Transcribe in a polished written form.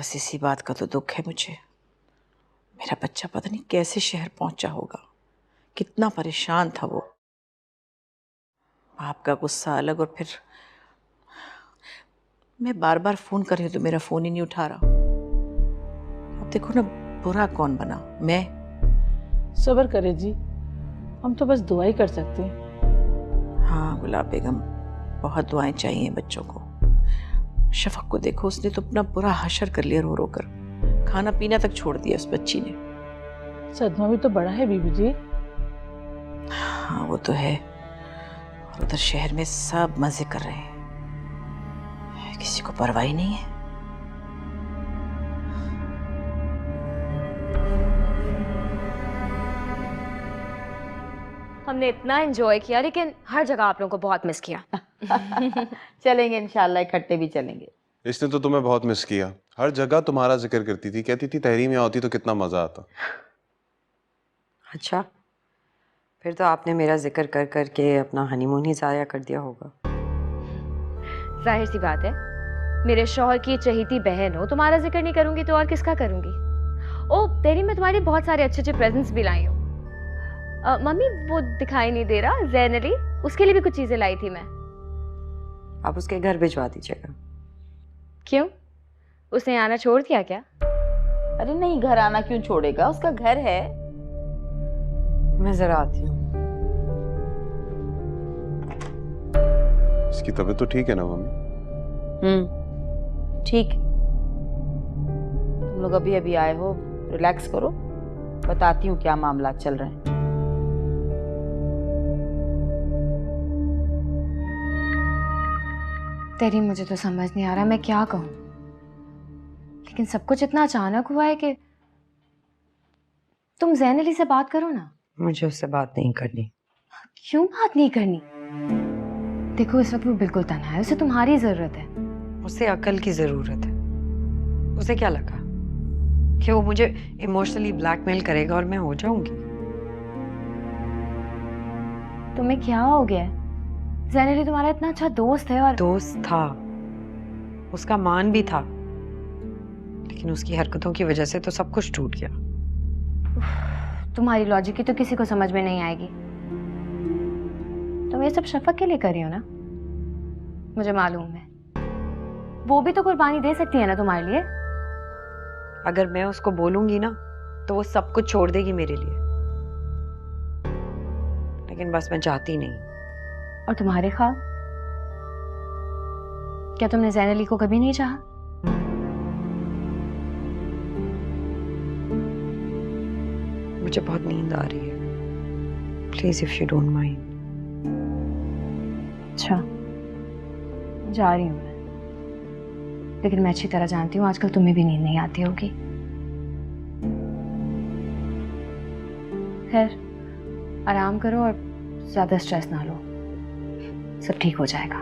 बस इसी बात का तो दुख है मुझे। मेरा बच्चा पता नहीं कैसे शहर पहुंचा होगा, कितना परेशान था वो। बाप का गुस्सा अलग, और फिर मैं बार बार फोन कर रही हूँ तो मेरा फोन ही नहीं उठा रहा। अब देखो ना, बुरा कौन बना, मैं? सब्र करे जी, हम तो बस दुआ ही कर सकते हैं। हाँ गुलाब बेगम, बहुत दुआएं चाहिए बच्चों को। शफक को देखो, उसने तो अपना पूरा हशर कर लिया रो रो कर, खाना पीना तक छोड़ दिया उस बच्ची ने। सदमा भी तो बड़ा है बीबी जी। हाँ वो तो है, और उधर शहर में सब मजे कर रहे हैं, किसी को परवाह ही नहीं है। हमने इतना एंजॉय किया, लेकिन हर जगह आप लोगों को बहुत मिस किया। चलेंगे इंशाल्लाह, इकट्ठे भी चलेंगे। इसने तो तुम्हें बहुत मिस किया, हर जगह तुम्हारा जिक्र करती थी, कहती थी तहरीम यहाँ होती तो कितना मजा आता। अच्छा, फिर तो आपने मेरा जिक्र कर कर के अपना हनीमून ही ज़ाया कर दिया होगा। जाहिर सी बात है, मेरे शौहर की चहेती बहन हो, तुम्हारा जिक्र नहीं करूंगी तो और किसका करूंगी। ओ तेरी, मैं तुम्हारे बहुत सारे अच्छे अच्छे प्रेजेंट्स भी लाई हूँ। मम्मी वो दिखाई नहीं दे रहा, जैन अली, उसके लिए भी कुछ चीजें लाई थी मैं। आप उसके घर भिजवा दीजिएगा। क्यों, उसने आना छोड़ दिया क्या? अरे नहीं, घर आना क्यों छोड़ेगा, उसका घर है। मैं जरा आती हूँ। इसकी तबीयत तो ठीक है ना मम्मी? ठीक। तुम लोग अभी अभी आए हो, रिलैक्स करो, बताती हूँ क्या मामला चल रहे हैं। तेरी, मुझे तो समझ नहीं आ रहा मैं क्या कहूँ, लेकिन सब कुछ इतना अचानक हुआ है कि तुम जैन अली से बात करो ना। मुझे उससे बात नहीं करनी। क्यों बात नहीं करनी? देखो इस वक्त वो बिल्कुल तन्हा है, उसे तुम्हारी जरूरत है। उसे अकल की ज़रूरत है। उसे क्या लगा कि वो मुझे इमोशनली ब्लैकमेल करेगा और मैं हो जाऊंगी? तुम्हें क्या हो गया है? जैन अली तुम्हारा इतना अच्छा दोस्त है, और दोस्त था, उसका मान भी था, लेकिन उसकी हरकतों की वजह से तो सब कुछ टूट गया। तुम्हारी लॉजिक की तो किसी को समझ में नहीं आएगी। तुम ये सब शफक के लिए कर रही हो ना, मुझे मालूम है। वो भी तो कुर्बानी दे सकती है ना तुम्हारे लिए। अगर मैं उसको बोलूंगी ना तो वो सब कुछ छोड़ देगी मेरे लिए, लेकिन बस मैं चाहती नहीं। और तुम्हारे ख्वाब, क्या तुमने जैन अली को कभी नहीं चाहा? मुझे बहुत नींद आ रही है, please if you don't mind. अच्छा, जा रही हूँ मैं, लेकिन मैं अच्छी तरह जानती हूँ आजकल तुम्हें भी नींद नहीं आती होगी। खैर, आराम करो और ज्यादा स्ट्रेस ना लो, सब ठीक हो जाएगा।